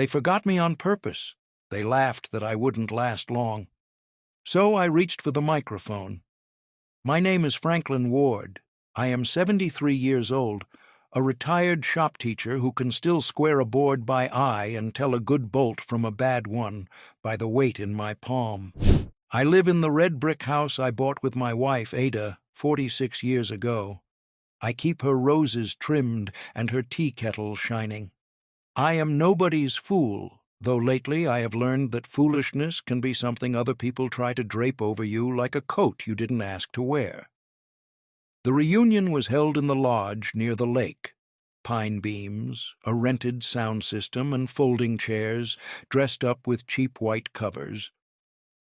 They forgot me on purpose. They laughed that I wouldn't last long. So I reached for the microphone. My name is Franklin Ward. I am 73 years old, a retired shop teacher who can still square a board by eye and tell a good bolt from a bad one by the weight in my palm. I live in the red brick house I bought with my wife, Ada, 46 years ago. I keep her roses trimmed and her tea kettle shining. I am nobody's fool, though lately I have learned that foolishness can be something other people try to drape over you like a coat you didn't ask to wear. The reunion was held in the lodge near the lake. Pine beams, a rented sound system, and folding chairs dressed up with cheap white covers.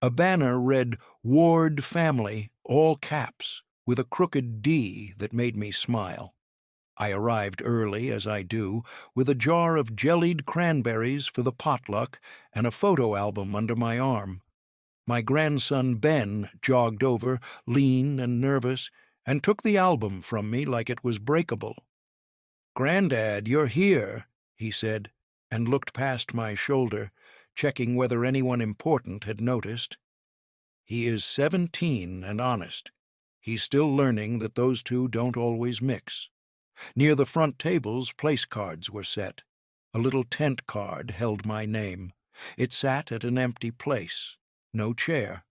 A banner read, "Ward Family," all caps, with a crooked D that made me smile. I arrived early, as I do, with a jar of jellied cranberries for the potluck and a photo album under my arm. My grandson Ben jogged over, lean and nervous, and took the album from me like it was breakable. "Granddad, you're here," he said, and looked past my shoulder, checking whether anyone important had noticed. He is 17 and honest. He's still learning that those two don't always mix. Near the front tables, place cards were set. A little tent card held my name. It sat at an empty place. No chair.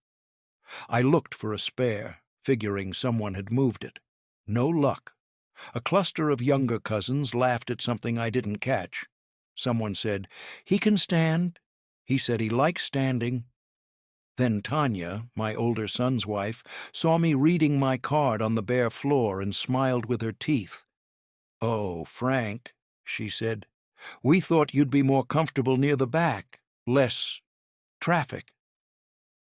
I looked for a spare, figuring someone had moved it. No luck. A cluster of younger cousins laughed at something I didn't catch. Someone said, "He can stand." He said he likes standing. Then Tanya, my older son's wife, saw me reading my card on the bare floor and smiled with her teeth. "Oh, Frank," she said, "we thought you'd be more comfortable near the back. Less traffic."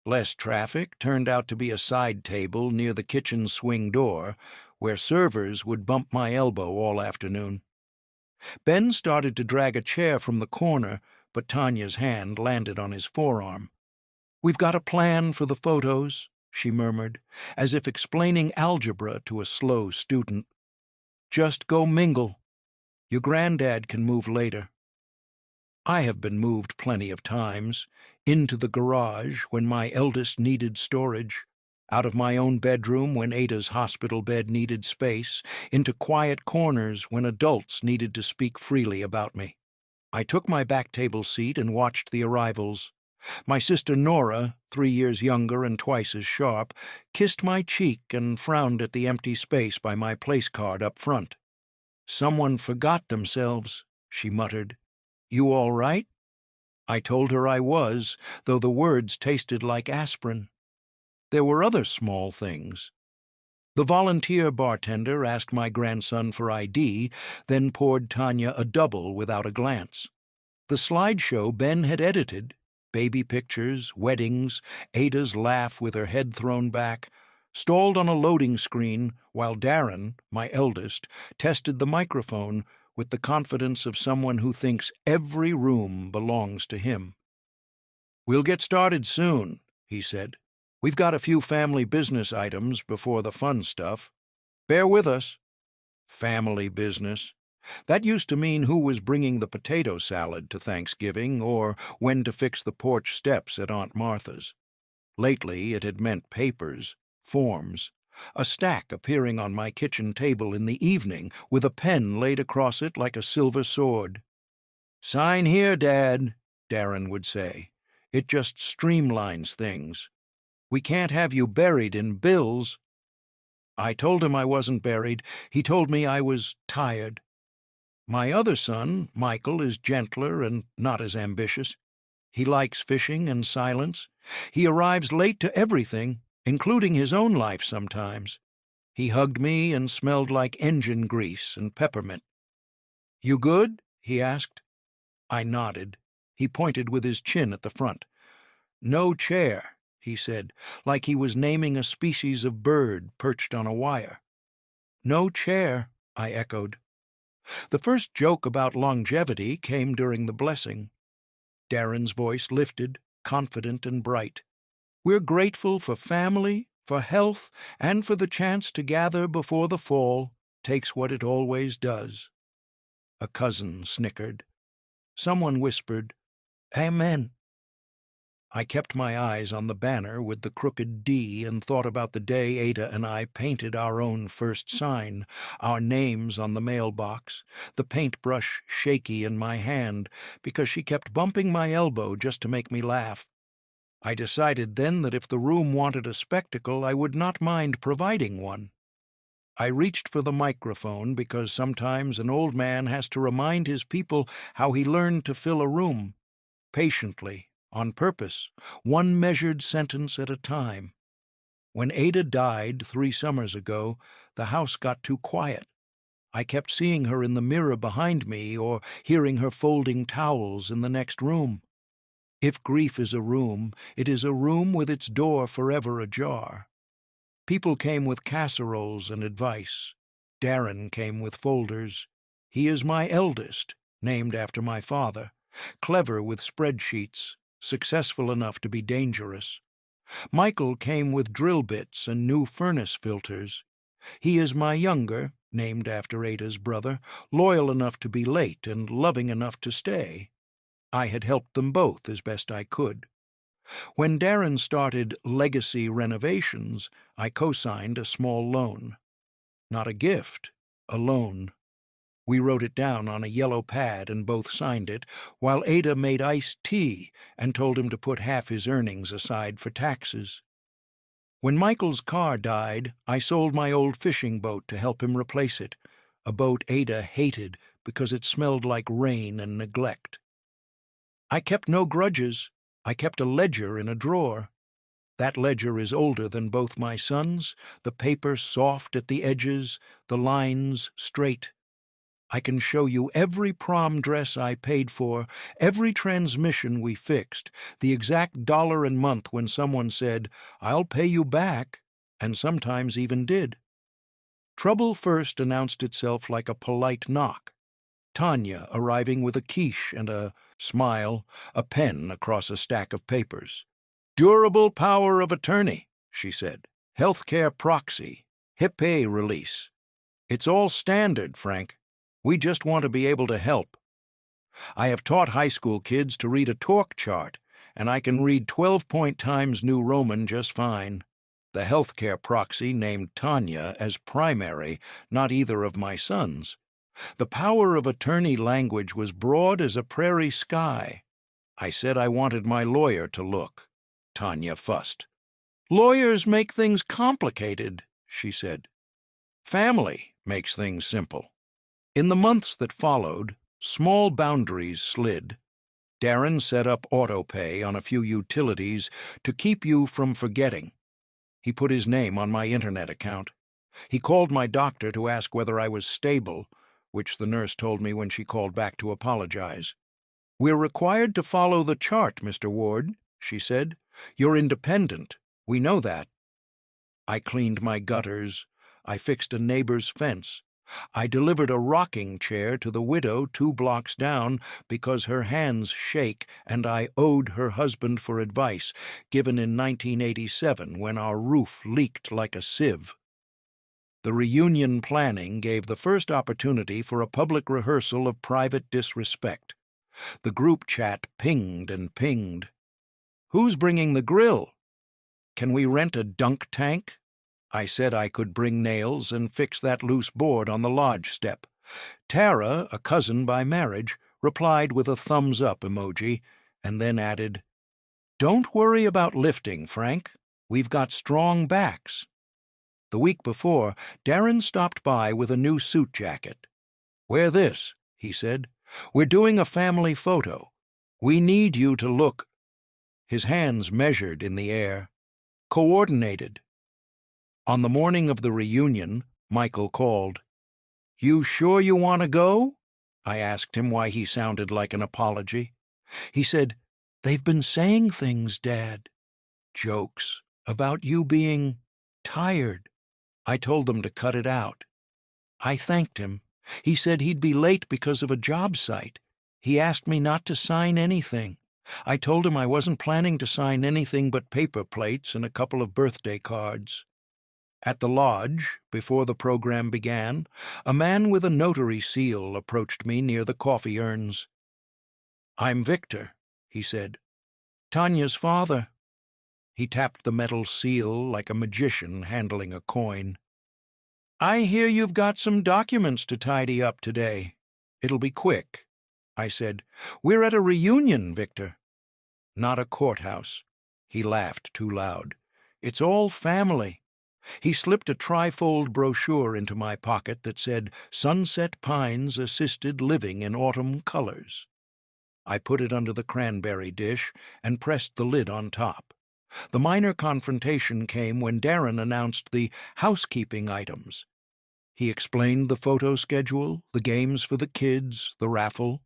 Less traffic turned out to be a side table near the kitchen swing door, where servers would bump my elbow all afternoon. Ben started to drag a chair from the corner, but Tanya's hand landed on his forearm. "We've got a plan for the photos," she murmured, as if explaining algebra to a slow student. "Just go mingle. Your granddad can move later." I have been moved plenty of times, into the garage when my eldest needed storage, out of my own bedroom when Ada's hospital bed needed space, into quiet corners when adults needed to speak freely about me. I took my back table seat and watched the arrivals. My sister Nora, 3 years younger and twice as sharp, kissed my cheek and frowned at the empty space by my place card up front. "Someone forgot themselves," she muttered. "You all right?" I told her I was, though the words tasted like aspirin. There were other small things. The volunteer bartender asked my grandson for ID, then poured Tanya a double without a glance. The slideshow Ben had edited, baby pictures, weddings, Ada's laugh with her head thrown back, stalled on a loading screen while Darren, my eldest, tested the microphone with the confidence of someone who thinks every room belongs to him. "We'll get started soon," he said. "We've got a few family business items before the fun stuff. Bear with us." Family business. That used to mean who was bringing the potato salad to Thanksgiving or when to fix the porch steps at Aunt Martha's. Lately it had meant papers, forms, a stack appearing on my kitchen table in the evening with a pen laid across it like a silver sword. "Sign here, Dad," Darren would say. "It just streamlines things. We can't have you buried in bills." I told him I wasn't buried. He told me I was tired. My other son, Michael, is gentler and not as ambitious. He likes fishing and silence. He arrives late to everything, including his own life sometimes. He hugged me and smelled like engine grease and peppermint. "You good?" he asked. I nodded. He pointed with his chin at the front. "No chair," he said, like he was naming a species of bird perched on a wire. "No chair," I echoed. The first joke about longevity came during the blessing. Darren's voice lifted, confident and bright. "We're grateful for family, for health, and for the chance to gather before the fall takes what it always does." A cousin snickered. Someone whispered, Amen. I kept my eyes on the banner with the crooked D and thought about the day Ada and I painted our own first sign, our names on the mailbox, the paintbrush shaky in my hand because she kept bumping my elbow just to make me laugh. I decided then that if the room wanted a spectacle, I would not mind providing one. I reached for the microphone because sometimes an old man has to remind his people how he learned to fill a room, patiently, on purpose, one measured sentence at a time. When Ada died 3 summers ago, the house got too quiet. I kept seeing her in the mirror behind me or hearing her folding towels in the next room. If grief is a room, it is a room with its door forever ajar. People came with casseroles and advice. Darren came with folders. He is my eldest, named after my father, clever with spreadsheets, successful enough to be dangerous. Michael came with drill bits and new furnace filters. He is my younger, named after Ada's brother, loyal enough to be late and loving enough to stay. I had helped them both as best I could. When Darren started legacy renovations, I co-signed a small loan. Not a gift, a loan. We wrote it down on a yellow pad and both signed it, while Ada made iced tea and told him to put half his earnings aside for taxes. When Michael's car died, I sold my old fishing boat to help him replace it, a boat Ada hated because it smelled like rain and neglect. I kept no grudges. I kept a ledger in a drawer. That ledger is older than both my sons, the paper soft at the edges, the lines straight. I can show you every prom dress I paid for, every transmission we fixed, the exact dollar and month when someone said, "I'll pay you back," and sometimes even did. Trouble first announced itself like a polite knock. Tanya arriving with a quiche and a smile, a pen across a stack of papers. "Durable power of attorney," she said. "Healthcare proxy. HIPAA release. It's all standard, Frank. We just want to be able to help. I have taught high school kids to read a torque chart, and I can read 12-point Times New Roman just fine. The healthcare proxy named Tanya as primary, not either of my sons. The power of attorney language was broad as a prairie sky. I said I wanted my lawyer to look. Tanya fussed. "Lawyers make things complicated," she said. "Family makes things simple." In the months that followed, small boundaries slid. Darren set up autopay on a few utilities to keep you from forgetting. He put his name on my internet account. He called my doctor to ask whether I was stable, which the nurse told me when she called back to apologize. "We're required to follow the chart, Mr. Ward," she said. "You're independent. We know that." I cleaned my gutters. I fixed a neighbor's fence. I delivered a rocking chair to the widow 2 blocks down because her hands shake and I owed her husband for advice, given in 1987 when our roof leaked like a sieve. The reunion planning gave the first opportunity for a public rehearsal of private disrespect. The group chat pinged and pinged. "Who's bringing the grill? Can we rent a dunk tank?" I said I could bring nails and fix that loose board on the lodge step. Tara, a cousin by marriage, replied with a thumbs-up emoji, and then added, "Don't worry about lifting, Frank. We've got strong backs." The week before, Darren stopped by with a new suit jacket. "Wear this," he said. "We're doing a family photo. We need you to look—" His hands measured in the air. "Coordinated." On the morning of the reunion, Michael called. "You sure you want to go?" I asked him why he sounded like an apology. He said, "They've been saying things, Dad. Jokes about you being tired." I told them to cut it out. I thanked him. He said he'd be late because of a job site. He asked me not to sign anything. I told him I wasn't planning to sign anything but paper plates and a couple of birthday cards. At the lodge, before the program began, a man with a notary seal approached me near the coffee urns. "I'm Victor," he said. "Tanya's father." He tapped the metal seal like a magician handling a coin. "I hear you've got some documents to tidy up today. It'll be quick," I said. "We're at a reunion, Victor." "Not a courthouse." He laughed too loud. "It's all family." He slipped a trifold brochure into my pocket that said Sunset Pines Assisted Living in Autumn Colors. I put it under the cranberry dish and pressed the lid on top. The minor confrontation came when Darren announced the housekeeping items. He explained the photo schedule, the games for the kids, the raffle.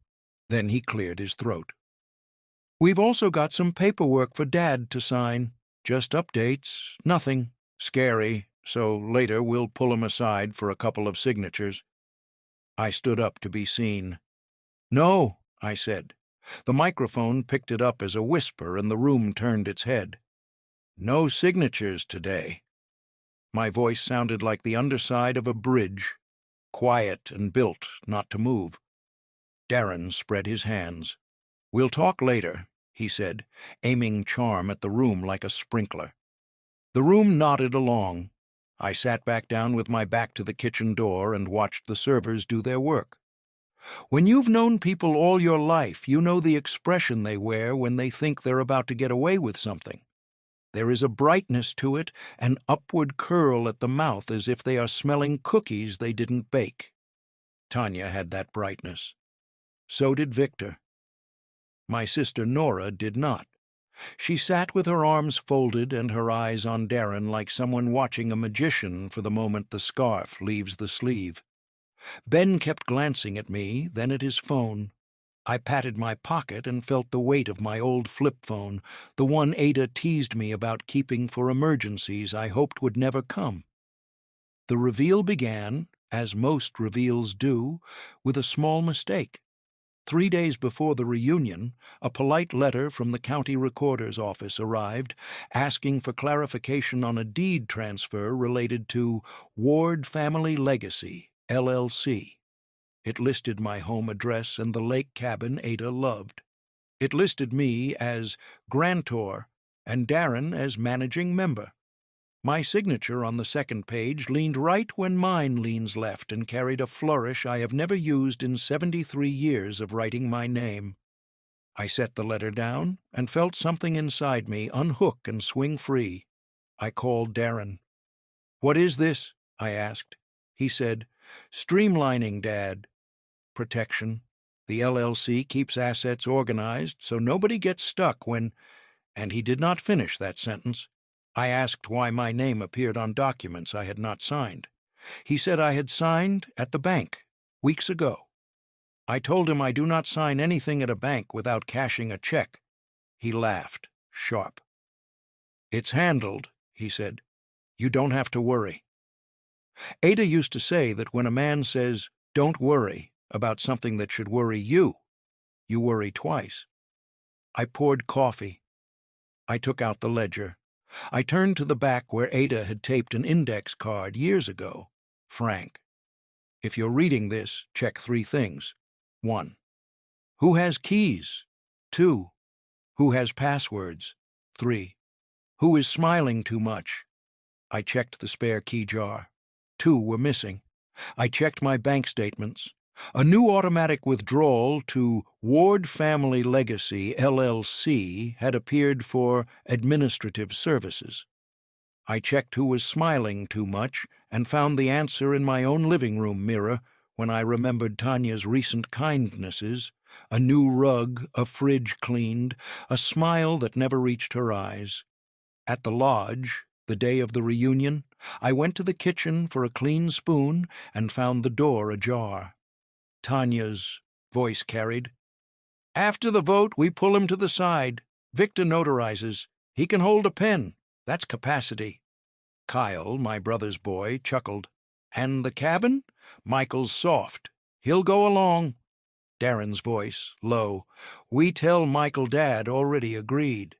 Then he cleared his throat. "We've also got some paperwork for Dad to sign. Just updates, nothing scary, so later we'll pull him aside for a couple of signatures." I stood up to be seen. "No," I said. The microphone picked it up as a whisper and the room turned its head. "No signatures today." My voice sounded like the underside of a bridge, quiet and built not to move. Darren spread his hands. "We'll talk later," he said, aiming charm at the room like a sprinkler. The room nodded along. I sat back down with my back to the kitchen door and watched the servers do their work. When you've known people all your life, you know the expression they wear when they think they're about to get away with something. There is a brightness to it, an upward curl at the mouth as if they are smelling cookies they didn't bake. Tanya had that brightness. So did Victor. My sister Nora did not. She sat with her arms folded and her eyes on Darren like someone watching a magician for the moment the scarf leaves the sleeve. Ben kept glancing at me, then at his phone. I patted my pocket and felt the weight of my old flip phone, the one Ada teased me about keeping for emergencies I hoped would never come. The reveal began, as most reveals do, with a small mistake. 3 days before the reunion, a polite letter from the county recorder's office arrived, asking for clarification on a deed transfer related to Ward Family Legacy, LLC. It listed my home address and the lake cabin Ada loved. It listed me as grantor and Darren as managing member. My signature on the second page leaned right when mine leans left and carried a flourish I have never used in 73 years of writing my name. I set the letter down and felt something inside me unhook and swing free. I called Darren. "What is this?" I asked. He said, "Streamlining, Dad." "Protection. The LLC keeps assets organized so nobody gets stuck when—" And he did not finish that sentence. I asked why my name appeared on documents I had not signed. He said I had signed at the bank, weeks ago. I told him I do not sign anything at a bank without cashing a check. He laughed, sharp. "It's handled," he said. "You don't have to worry." Ada used to say that when a man says, "Don't worry," about something that should worry you worry twice. I poured coffee. I took out the ledger. I turned to the back where Ada had taped an index card years ago. Frank. If you're reading this, check 3 things. 1. Who has keys? 2. Who has passwords? 3. Who is smiling too much? I checked the spare key jar. 2 were missing. I checked my bank statements. A new automatic withdrawal to Ward Family Legacy, LLC, had appeared for administrative services. I checked who was smiling too much and found the answer in my own living room mirror when I remembered Tanya's recent kindnesses, a new rug, a fridge cleaned, a smile that never reached her eyes. At the lodge, the day of the reunion, I went to the kitchen for a clean spoon and found the door ajar. Tanya's voice carried. "After the vote, we pull him to the side. Victor notarizes. He can hold a pen. That's capacity." Kyle, my brother's boy, chuckled. "And the cabin? Michael's soft. He'll go along." Darren's voice, low. "We tell Michael Dad already agreed.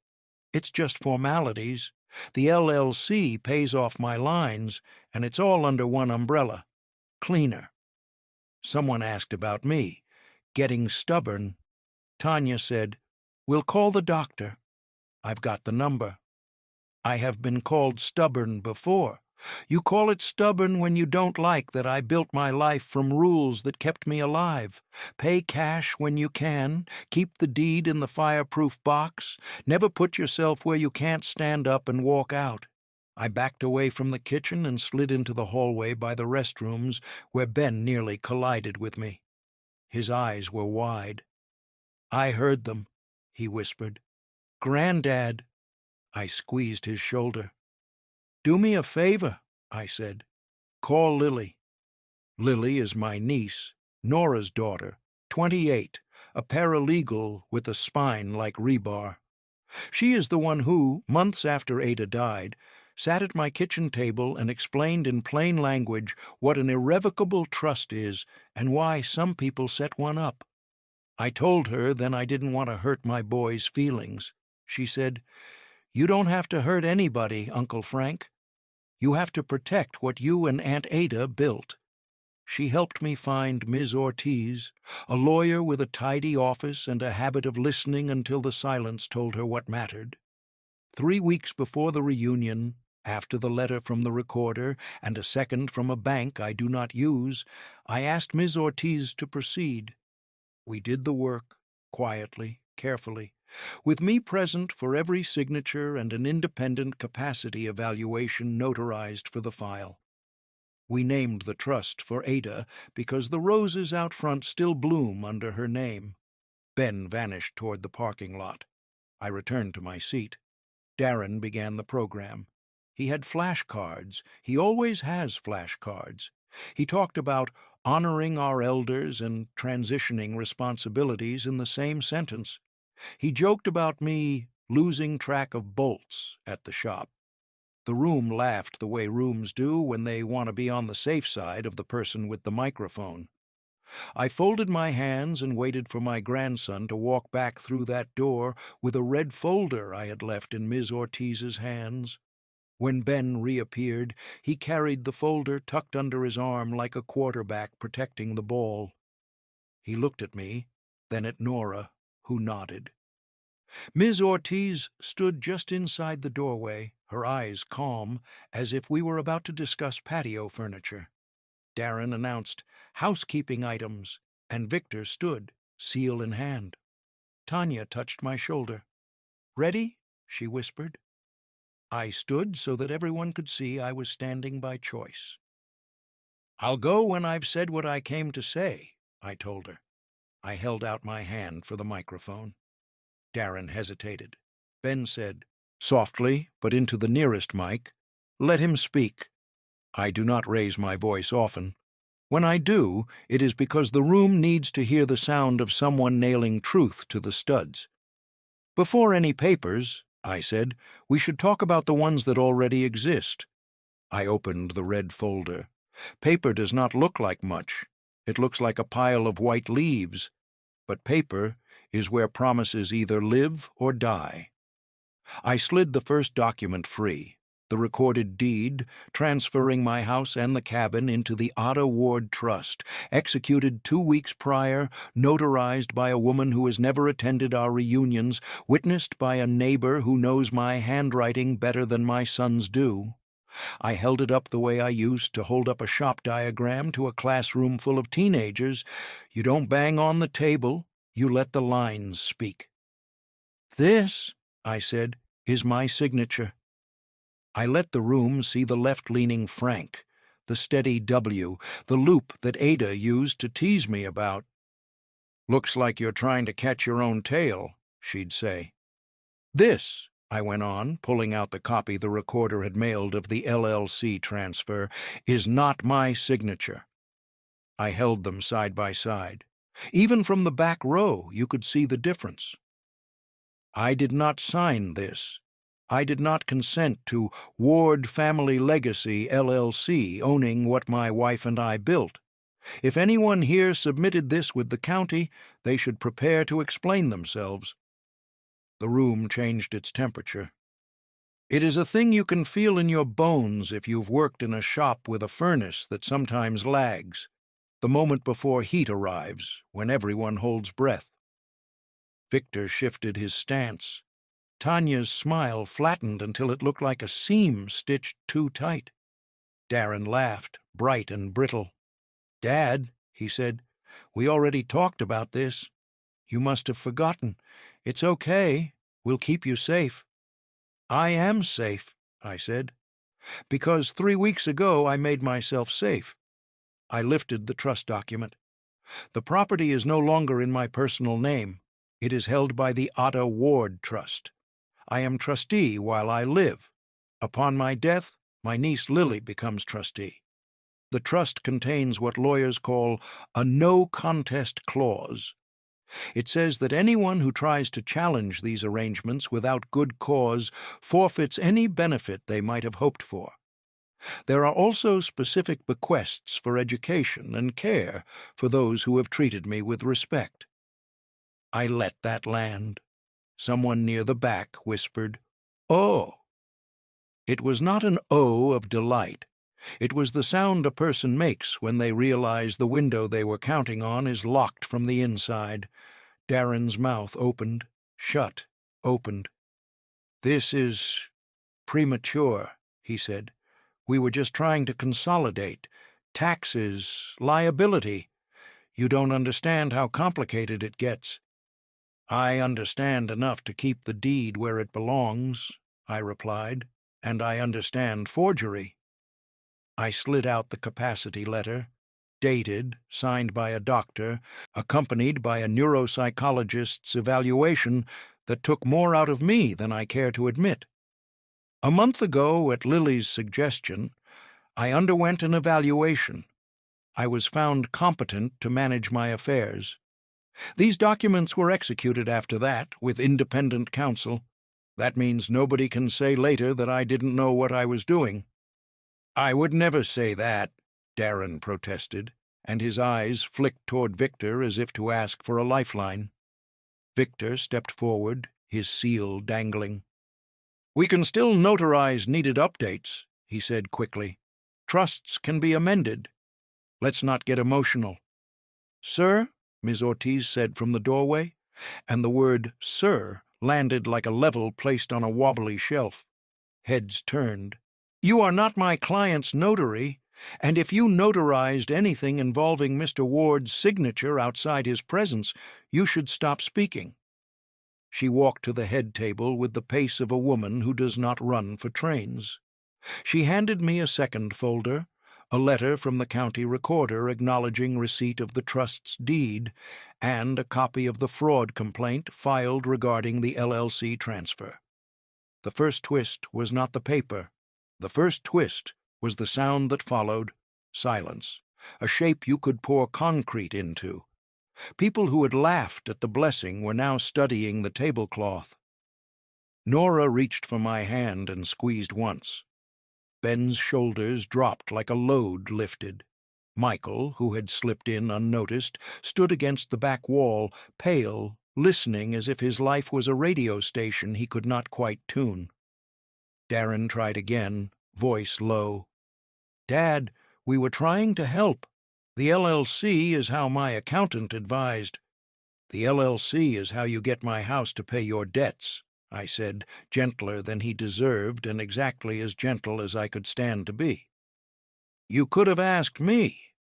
It's just formalities. The LLC pays off my lines, and it's all under one umbrella. Cleaner." Someone asked about me. Getting stubborn. Tanya said, We'll call the doctor. I've got the number. I have been called stubborn before. You call it stubborn when you don't like that I built my life from rules that kept me alive. Pay cash when you can, keep the deed in the fireproof box, never put yourself where you can't stand up and walk out. I backed away from the kitchen and slid into the hallway by the restrooms where Ben nearly collided with me. His eyes were wide. "I heard them," he whispered. "Granddad." I squeezed his shoulder. "Do me a favor," I said. "Call Lily." Lily is my niece, Nora's daughter, 28, a paralegal with a spine like rebar. She is the one who, months after Ada died, sat at my kitchen table and explained in plain language what an irrevocable trust is and why some people set one up. I told her then I didn't want to hurt my boy's feelings. She said, "You don't have to hurt anybody, Uncle Frank. You have to protect what you and Aunt Ada built." She helped me find Ms. Ortiz, a lawyer with a tidy office and a habit of listening until the silence told her what mattered. 3 weeks before the reunion, after the letter from the recorder and a second from a bank I do not use, I asked Ms. Ortiz to proceed. We did the work, quietly, carefully, with me present for every signature and an independent capacity evaluation notarized for the file. We named the trust for Ada because the roses out front still bloom under her name. Ben vanished toward the parking lot. I returned to my seat. Darren began the program. He had flashcards. He always has flashcards. He talked about honoring our elders and transitioning responsibilities in the same sentence. He joked about me losing track of bolts at the shop. The room laughed the way rooms do when they want to be on the safe side of the person with the microphone. I folded my hands and waited for my grandson to walk back through that door with a red folder I had left in Ms. Ortiz's hands. When Ben reappeared, he carried the folder tucked under his arm like a quarterback protecting the ball. He looked at me, then at Nora, who nodded. Ms. Ortiz stood just inside the doorway, her eyes calm, as if we were about to discuss patio furniture. Darren announced housekeeping items, and Victor stood, seal in hand. Tanya touched my shoulder. "Ready?" she whispered. I stood so that everyone could see I was standing by choice. "I'll go when I've said what I came to say," I told her. I held out my hand for the microphone. Darren hesitated. Ben said, softly but into the nearest mic, "Let him speak." I do not raise my voice often. When I do, it is because the room needs to hear the sound of someone nailing truth to the studs. "Before any papers," I said, "we should talk about the ones that already exist." I opened the red folder. Paper does not look like much. It looks like a pile of white leaves. But paper is where promises either live or die. I slid the first document free, the recorded deed, transferring my house and the cabin into the Otta Ward Trust, executed 2 weeks prior, notarized by a woman who has never attended our reunions, witnessed by a neighbor who knows my handwriting better than my sons do. I held it up the way I used to hold up a shop diagram to a classroom full of teenagers. You don't bang on the table, you let the lines speak. "This," I said, "is my signature." I let the room see the left-leaning Frank, the steady W, the loop that Ada used to tease me about. "Looks like you're trying to catch your own tail," she'd say. "This," I went on, pulling out the copy the recorder had mailed of the LLC transfer, "is not my signature." I held them side by side. Even from the back row, you could see the difference. I did not sign this. I did not consent to Ward Family Legacy, LLC, owning what my wife and I built. If anyone here submitted this with the county, they should prepare to explain themselves. The room changed its temperature. It is a thing you can feel in your bones if you've worked in a shop with a furnace that sometimes lags, the moment before heat arrives, when everyone holds breath. Victor shifted his stance. Tanya's smile flattened until it looked like a seam stitched too tight. Darren laughed, bright and brittle. "Dad," he said, "we already talked about this. You must have forgotten. It's okay. We'll keep you safe." "I am safe," I said, "because 3 weeks ago I made myself safe." I lifted the trust document. "The property is no longer in my personal name. It is held by the Otta Ward Trust. I am trustee while I live. Upon my death, my niece Lily becomes trustee. The trust contains what lawyers call a no-contest clause. It says that anyone who tries to challenge these arrangements without good cause forfeits any benefit they might have hoped for. There are also specific bequests for education and care for those who have treated me with respect." I let that land. Someone near the back whispered, "Oh." It was not an "oh" of delight. It was the sound a person makes when they realize the window they were counting on is locked from the inside. Darren's mouth opened, shut, opened. "This is premature," he said. "We were just trying to consolidate. Taxes, liability. You don't understand how complicated it gets." "I understand enough to keep the deed where it belongs," I replied, "and I understand forgery." I slid out the capacity letter, dated, signed by a doctor, accompanied by a neuropsychologist's evaluation that took more out of me than I care to admit. A month ago, at Lily's suggestion, I underwent an evaluation. I was found competent to manage my affairs. These documents were executed after that, with independent counsel. That means nobody can say later that I didn't know what I was doing. "I would never say that," Darren protested, and his eyes flicked toward Victor as if to ask for a lifeline. Victor stepped forward, his seal dangling. "We can still notarize needed updates," he said quickly. "Trusts can be amended. Let's not get emotional." "Sir," Ms. Ortiz said from the doorway, and the word "sir" landed like a level placed on a wobbly shelf. Heads turned. "You are not my client's notary, and if you notarized anything involving Mr. Ward's signature outside his presence, you should stop speaking." She walked to the head table with the pace of a woman who does not run for trains. She handed me a second folder, a letter from the county recorder acknowledging receipt of the trust's deed, and a copy of the fraud complaint filed regarding the LLC transfer. The first twist was not the paper. The first twist was the sound that followed: silence, a shape you could pour concrete into. People who had laughed at the blessing were now studying the tablecloth. Nora reached for my hand and squeezed once. Ben's shoulders dropped like a load lifted. Michael, who had slipped in unnoticed, stood against the back wall, pale, listening as if his life was a radio station he could not quite tune. Darren tried again, voice low. "Dad, we were trying to help. The LLC is how my accountant advised." "The LLC is how you get my house to pay your debts," I said, gentler than he deserved and exactly as gentle as I could stand to be. "You could have asked me.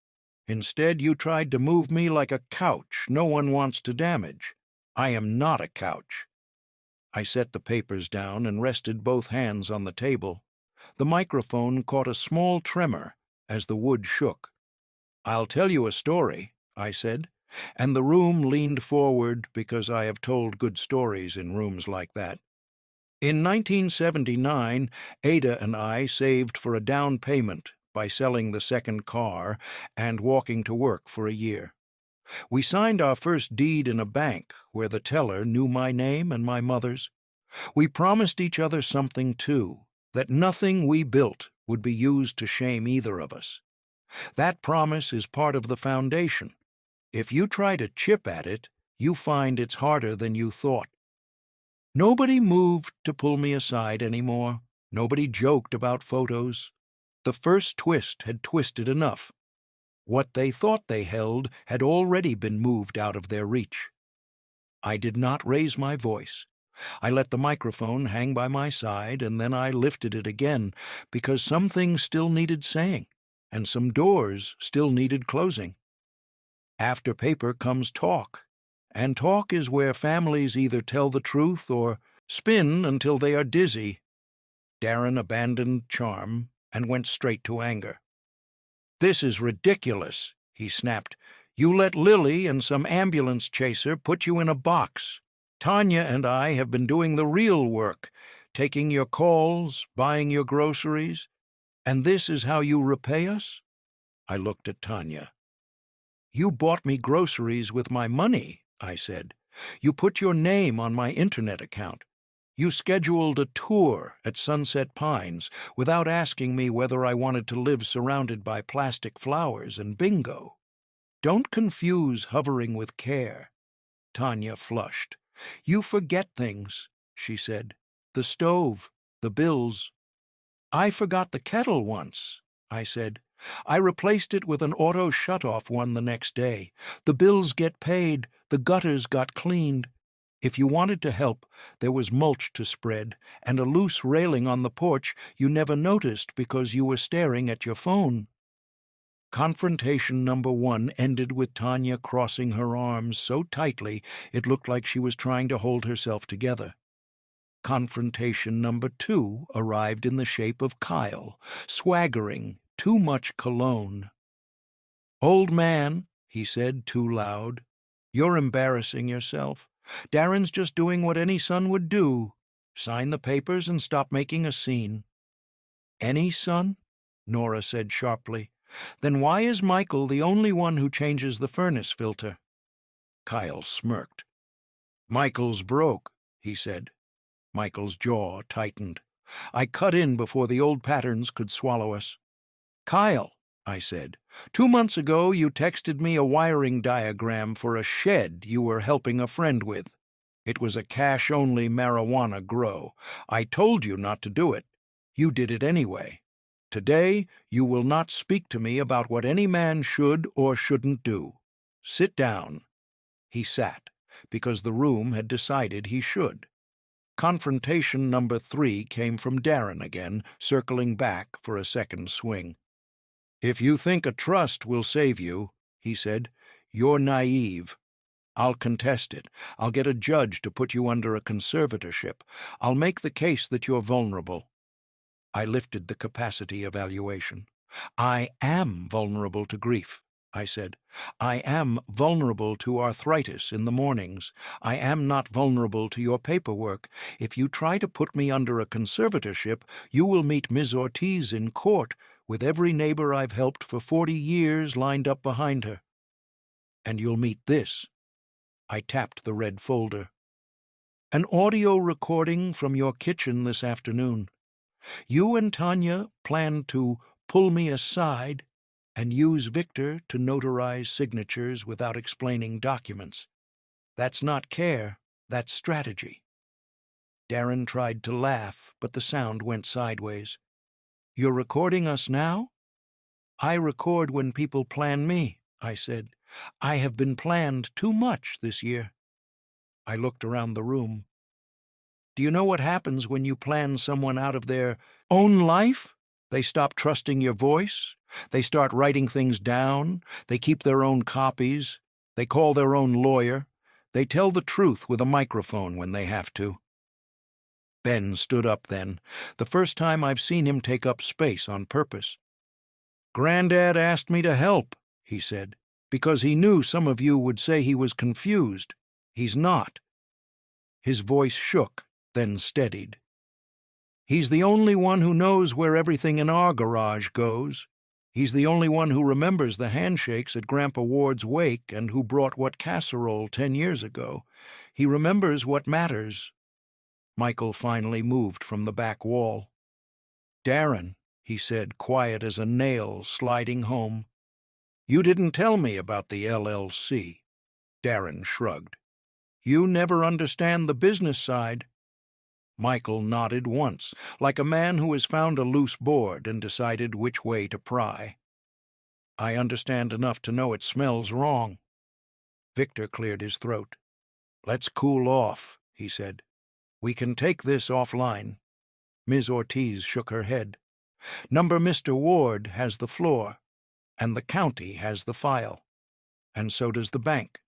Instead, you tried to move me like a couch no one wants to damage. I am not a couch." I set the papers down and rested both hands on the table. The microphone caught a small tremor as the wood shook. "I'll tell you a story," I said, and the room leaned forward because I have told good stories in rooms like that. In 1979, Ada and I saved for a down payment by selling the second car and walking to work for a year. We signed our first deed in a bank where the teller knew my name and my mother's. We promised each other something, too, that nothing we built would be used to shame either of us. That promise is part of the foundation. If you try to chip at it, you find it's harder than you thought. Nobody moved to pull me aside anymore. Nobody joked about photos. The first twist had twisted enough. What they thought they held had already been moved out of their reach. I did not raise my voice. I let the microphone hang by my side, and then I lifted it again, because some things still needed saying, and some doors still needed closing. After paper comes talk, and talk is where families either tell the truth or spin until they are dizzy. Darren abandoned charm and went straight to anger. "This is ridiculous," he snapped. "You let Lily and some ambulance chaser put you in a box. Tanya and I have been doing the real work, taking your calls, buying your groceries, and this is how you repay us?" I looked at Tanya. "You bought me groceries with my money," I said. "You put your name on my internet account. You scheduled a tour at Sunset Pines without asking me whether I wanted to live surrounded by plastic flowers and bingo. Don't confuse hovering with care." Tanya flushed. "You forget things," she said. "The stove, the bills." "I forgot the kettle once," I said. "I replaced it with an auto shut-off one the next day. The bills get paid, the gutters got cleaned. If you wanted to help, there was mulch to spread, and a loose railing on the porch you never noticed because you were staring at your phone." Confrontation number 1 ended with Tanya crossing her arms so tightly it looked like she was trying to hold herself together. Confrontation number 2 arrived in the shape of Kyle, swaggering, too much cologne. "Old man," he said too loud, "you're embarrassing yourself. Darren's just doing what any son would do. Sign the papers and stop making a scene." "Any son?" Nora said sharply. "Then why is Michael the only one who changes the furnace filter?" Kyle smirked. "Michael's broke," he said. Michael's jaw tightened. I cut in before the old patterns could swallow us. "Kyle," I said, "2 months ago you texted me a wiring diagram for a shed you were helping a friend with. It was a cash-only marijuana grow. I told you not to do it. You did it anyway. Today you will not speak to me about what any man should or shouldn't do. Sit down." He sat, because the room had decided he should. Confrontation number 3 came from Darren again, circling back for a second swing. "If you think a trust will save you," he said, "you're naive. I'll contest it. I'll get a judge to put you under a conservatorship. I'll make the case that you're vulnerable." I lifted the capacity evaluation. "I am vulnerable to grief," I said. "I am vulnerable to arthritis in the mornings. I am not vulnerable to your paperwork. If you try to put me under a conservatorship, you will meet Ms. Ortiz in court with every neighbor I've helped for 40 years lined up behind her. And you'll meet this." I tapped the red folder. "An audio recording from your kitchen this afternoon. You and Tanya planned to pull me aside and use Victor to notarize signatures without explaining documents. That's not care, that's strategy." Darren tried to laugh, but the sound went sideways. "You're recording us now?" "I record when people plan me," I said. "I have been planned too much this year." I looked around the room. "Do you know what happens when you plan someone out of their own life? They stop trusting your voice. They start writing things down. They keep their own copies. They call their own lawyer. They tell the truth with a microphone when they have to." Ben stood up then, the first time I've seen him take up space on purpose. "Granddad asked me to help," he said, "because he knew some of you would say he was confused. He's not." His voice shook, then steadied. "He's the only one who knows where everything in our garage goes. He's the only one who remembers the handshakes at Grandpa Ward's wake and who brought what casserole 10 years ago. He remembers what matters." Michael finally moved from the back wall. "Darren," he said, quiet as a nail sliding home, "you didn't tell me about the LLC." Darren shrugged. "You never understand the business side." Michael nodded once, like a man who has found a loose board and decided which way to pry. "I understand enough to know it smells wrong." Victor cleared his throat. "Let's cool off," he said. "We can take this offline." Ms. Ortiz shook her head. "Number Mr. Ward has the floor, and the county has the file, and so does the bank."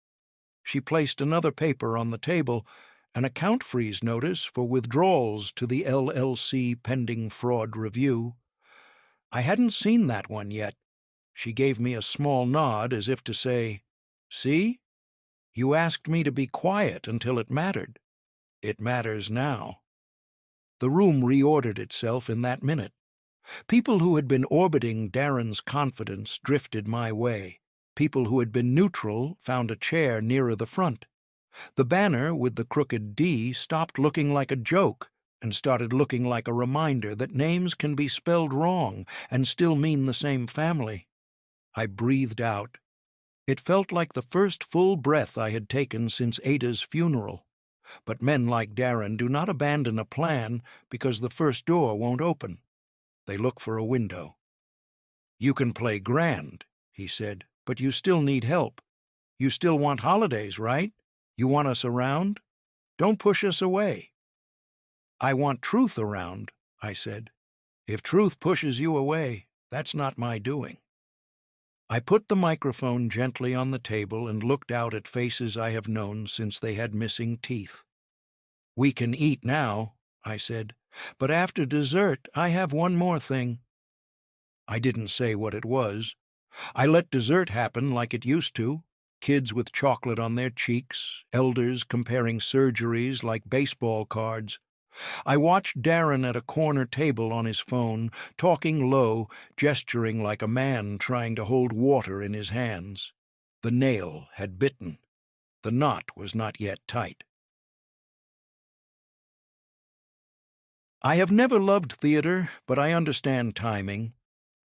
She placed another paper on the table, an account freeze notice for withdrawals to the LLC pending fraud review. I hadn't seen that one yet. She gave me a small nod as if to say, "See? You asked me to be quiet until it mattered. It matters now." The room reordered itself in that minute. People who had been orbiting Darren's confidence drifted my way. People who had been neutral found a chair nearer the front. The banner with the crooked D stopped looking like a joke and started looking like a reminder that names can be spelled wrong and still mean the same family. I breathed out. It felt like the first full breath I had taken since Ada's funeral. But men like Darren do not abandon a plan because the first door won't open. They look for a window. "You can play grand," he said, "but you still need help. You still want holidays, right? You want us around? Don't push us away." "I want truth around," I said. "If truth pushes you away, that's not my doing." I put the microphone gently on the table and looked out at faces I have known since they had missing teeth. "We can eat now," I said, "but after dessert I have one more thing." I didn't say what it was. I let dessert happen like it used to. Kids with chocolate on their cheeks, elders comparing surgeries like baseball cards. I watched Darren at a corner table on his phone, talking low, gesturing like a man trying to hold water in his hands. The nail had bitten. The knot was not yet tight. I have never loved theater, but I understand timing.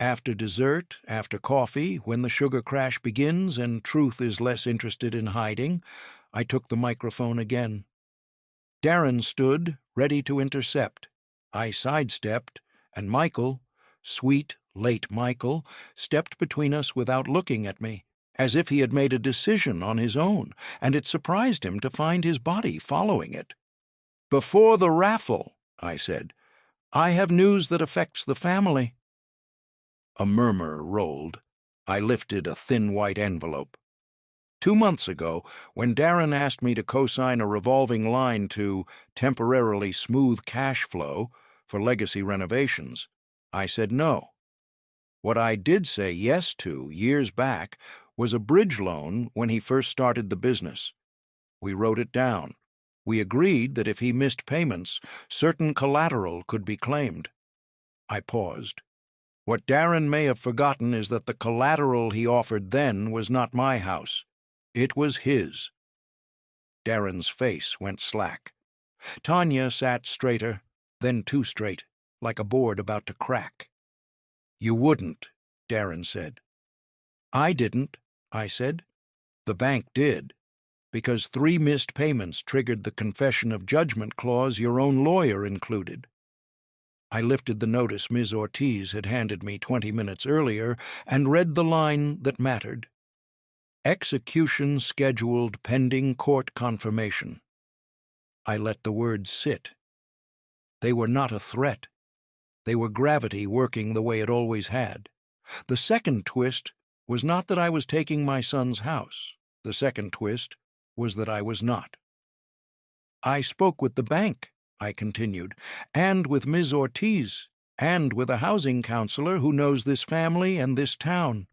After dessert, after coffee, when the sugar crash begins and truth is less interested in hiding, I took the microphone again. Darren stood, ready to intercept. I sidestepped, and Michael, sweet, late Michael, stepped between us without looking at me, as if he had made a decision on his own, and it surprised him to find his body following it. "Before the raffle," I said, "I have news that affects the family." A murmur rolled. I lifted a thin white envelope. 2 months ago, when Darren asked me to co-sign a revolving line to temporarily smooth cash flow for legacy renovations, I said no. What I did say yes to years back was a bridge loan when he first started the business. We wrote it down. We agreed that if he missed payments, certain collateral could be claimed. I paused. What Darren may have forgotten is that the collateral he offered then was not my house. It was his. Darren's face went slack. Tanya sat straighter, then too straight, like a board about to crack. "You wouldn't," Darren said. "I didn't," I said. "The bank did, because 3 missed payments triggered the confession of judgment clause your own lawyer included." I lifted the notice Ms. Ortiz had handed me 20 minutes earlier and read the line that mattered. "Execution scheduled pending court confirmation." I let the words sit. They were not a threat. They were gravity working the way it always had. The second twist was not that I was taking my son's house. The second twist was that I was not. "I spoke with the bank," I continued, "and with Ms. Ortiz, and with a housing counselor who knows this family and this town.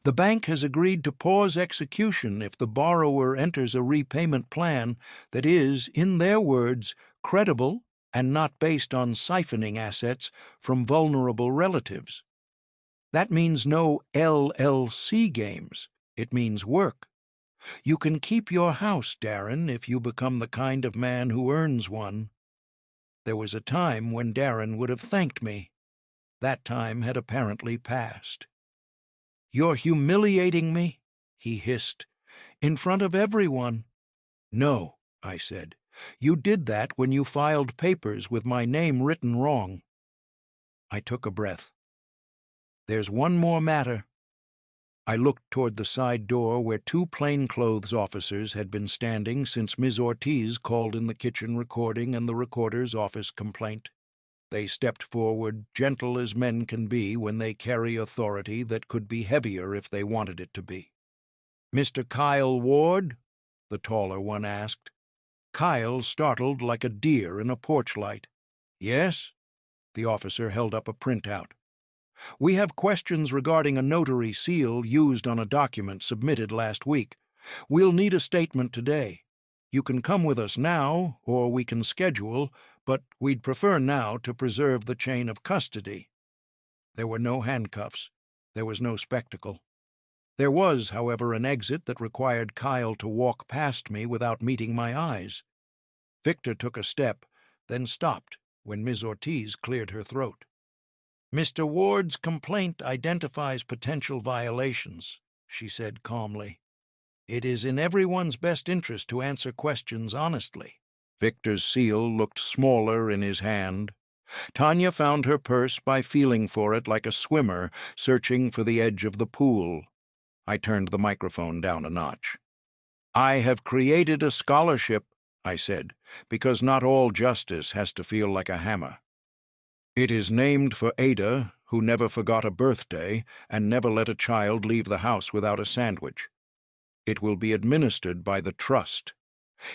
The bank has agreed to pause execution if the borrower enters a repayment plan that is, in their words, credible and not based on siphoning assets from vulnerable relatives. That means no LLC games. It means work. You can keep your house, Darren, if you become the kind of man who earns one." There was a time when Darren would have thanked me. That time had apparently passed. "You're humiliating me," he hissed, "in front of everyone." "No," I said. "You did that when you filed papers with my name written wrong." I took a breath. "There's one more matter." I looked toward the side door where two plainclothes officers had been standing since Ms. Ortiz called in the kitchen recording and the recorder's office complaint. They stepped forward, gentle as men can be when they carry authority that could be heavier if they wanted it to be. "Mr. Kyle Ward?" the taller one asked. Kyle startled like a deer in a porch light. "Yes?" The officer held up a printout. "We have questions regarding a notary seal used on a document submitted last week. We'll need a statement today. You can come with us now, or we can schedule, but we'd prefer now to preserve the chain of custody." There were no handcuffs. There was no spectacle. There was, however, an exit that required Kyle to walk past me without meeting my eyes. Victor took a step, then stopped when Ms. Ortiz cleared her throat. "Mr. Ward's complaint identifies potential violations," she said calmly. "It is in everyone's best interest to answer questions honestly." Victor's seal looked smaller in his hand. Tanya found her purse by feeling for it like a swimmer searching for the edge of the pool. I turned the microphone down a notch. "I have created a scholarship," I said, "because not all justice has to feel like a hammer. It is named for Ada, who never forgot a birthday and never let a child leave the house without a sandwich. It will be administered by the trust.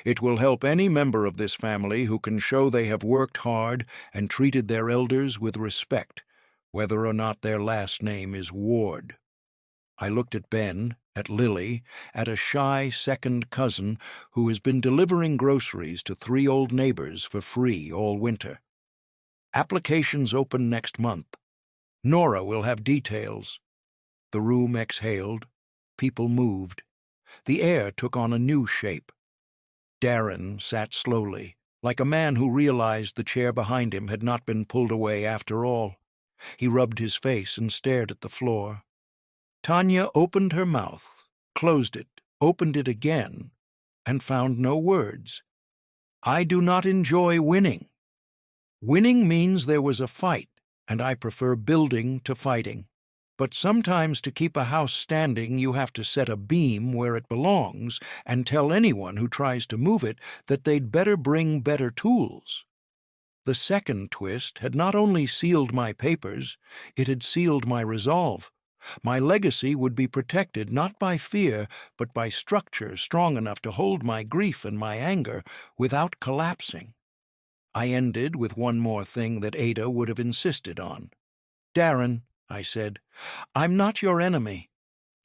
It will help any member of this family who can show they have worked hard and treated their elders with respect, whether or not their last name is Ward." I looked at Ben, at Lily, at a shy second cousin who has been delivering groceries to 3 old neighbors for free all winter. "Applications open next month. Nora will have details." The room exhaled. People moved. The air took on a new shape. Darren sat slowly, like a man who realized the chair behind him had not been pulled away after all. He rubbed his face and stared at the floor. Tanya opened her mouth, closed it, opened it again, and found no words. "I do not enjoy winning. Winning means there was a fight, and I prefer building to fighting. But sometimes to keep a house standing you have to set a beam where it belongs and tell anyone who tries to move it that they'd better bring better tools." The second twist had not only sealed my papers, it had sealed my resolve. My legacy would be protected not by fear, but by structure strong enough to hold my grief and my anger without collapsing. I ended with one more thing that Ada would have insisted on. "Darren," I said, "I'm not your enemy.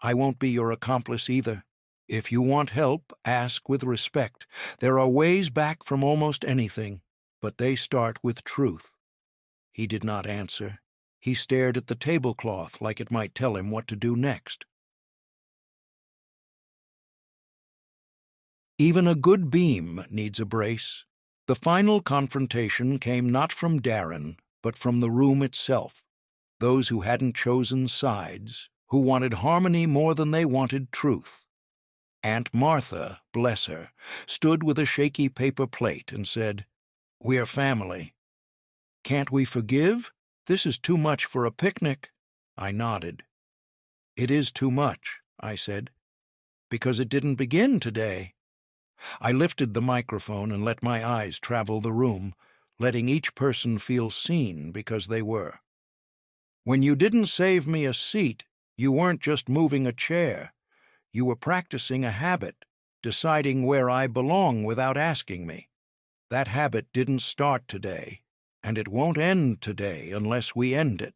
I won't be your accomplice either. If you want help, ask with respect. There are ways back from almost anything, but they start with truth." He did not answer. He stared at the tablecloth like it might tell him what to do next. Even a good beam needs a brace. The final confrontation came not from Darren, but from the room itself. Those who hadn't chosen sides, who wanted harmony more than they wanted truth. Aunt Martha, bless her, stood with a shaky paper plate and said, "We're family. Can't we forgive? This is too much for a picnic." I nodded. "It is too much," I said, "because it didn't begin today." I lifted the microphone and let my eyes travel the room, letting each person feel seen because they were. "When you didn't save me a seat, you weren't just moving a chair. You were practicing a habit, deciding where I belong without asking me. That habit didn't start today, and it won't end today unless we end it."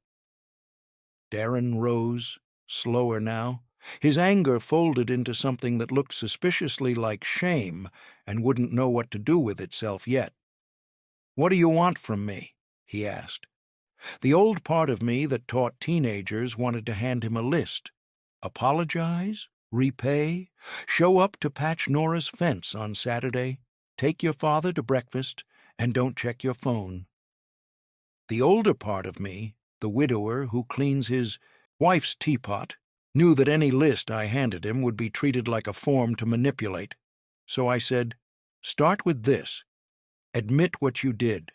Darren rose, slower now. His anger folded into something that looked suspiciously like shame and wouldn't know what to do with itself yet. "What do you want from me?" he asked. The old part of me that taught teenagers wanted to hand him a list. Apologize? Repay? Show up to patch Nora's fence on Saturday? Take your father to breakfast? And don't check your phone. The older part of me, the widower who cleans his wife's teapot, knew that any list I handed him would be treated like a form to manipulate. So I said, "Start with this. Admit what you did."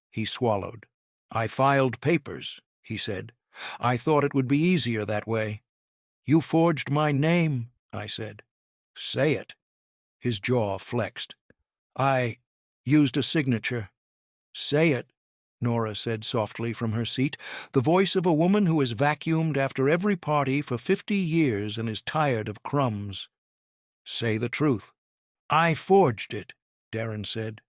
He swallowed. "I filed papers," he said. "I thought it would be easier that way." You forged my name, I said. Say it. His jaw flexed. I used a signature. Say it, Nora said softly from her seat, the voice of a woman who has vacuumed after every party for 50 years and is tired of crumbs. Say the truth. I forged it, Darren said.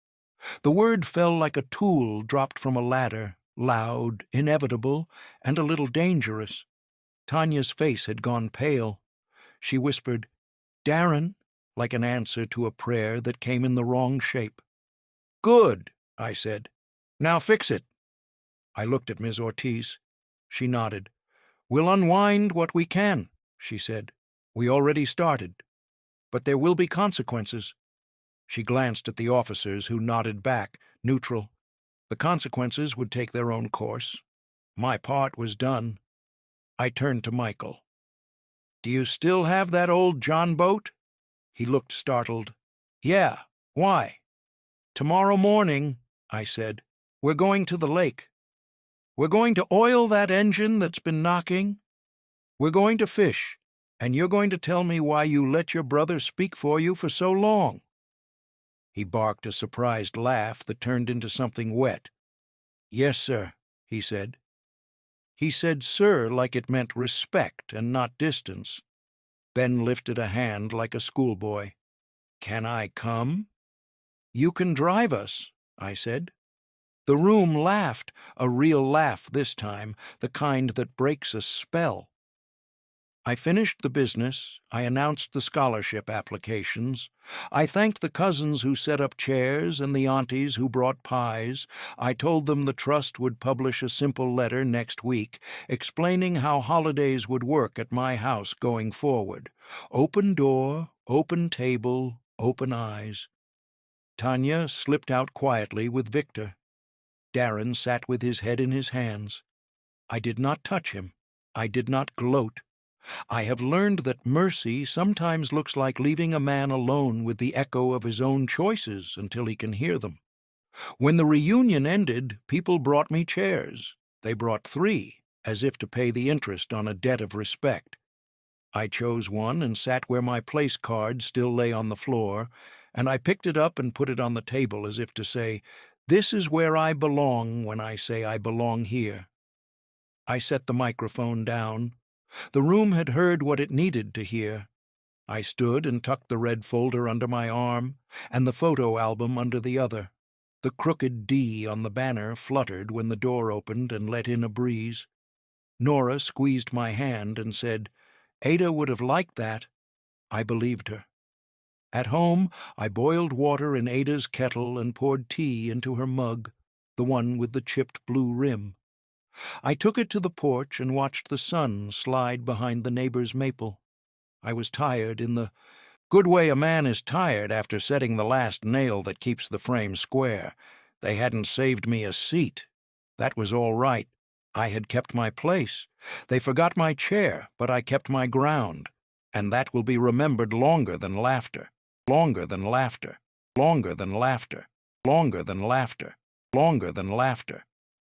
The word fell like a tool dropped from a ladder, loud, inevitable, and a little dangerous. Tanya's face had gone pale. She whispered, Darren, like an answer to a prayer that came in the wrong shape. Good, I said. Now fix it. I looked at Ms. Ortiz. She nodded. We'll unwind what we can, she said. We already started. But there will be consequences. She glanced at the officers, who nodded back, neutral. The consequences would take their own course. My part was done. I turned to Michael. Do you still have that old John boat? He looked startled. Yeah, why? Tomorrow morning, I said, we're going to the lake. We're going to oil that engine that's been knocking. We're going to fish, and you're going to tell me why you let your brother speak for you for so long. He barked a surprised laugh that turned into something wet. Yes, sir, he said. He said sir like it meant respect and not distance. Ben lifted a hand like a schoolboy. Can I come? You can drive us, I said. The room laughed, a real laugh this time, the kind that breaks a spell. I finished the business. I announced the scholarship applications. I thanked the cousins who set up chairs and the aunties who brought pies. I told them the trust would publish a simple letter next week explaining how holidays would work at my house going forward. Open door, open table, open eyes. Tanya slipped out quietly with Victor. Darren sat with his head in his hands. I did not touch him. I did not gloat. I have learned that mercy sometimes looks like leaving a man alone with the echo of his own choices until he can hear them. When the reunion ended, people brought me chairs. They brought 3, as if to pay the interest on a debt of respect. I chose one and sat where my place card still lay on the floor, and I picked it up and put it on the table as if to say, this is where I belong when I say I belong here. I set the microphone down. The room had heard what it needed to hear. I stood and tucked the red folder under my arm and the photo album under the other. The crooked D on the banner fluttered when the door opened and let in a breeze. Nora squeezed my hand and said, Ada would have liked that. I believed her. At home, I boiled water in Ada's kettle and poured tea into her mug, the one with the chipped blue rim. I took it to the porch and watched the sun slide behind the neighbor's maple. I was tired in the good way a man is tired after setting the last nail that keeps the frame square. They hadn't saved me a seat. That was all right. I had kept my place. They forgot my chair, but I kept my ground. And that will be remembered longer than laughter, longer than laughter, longer than laughter, longer than laughter, longer than laughter.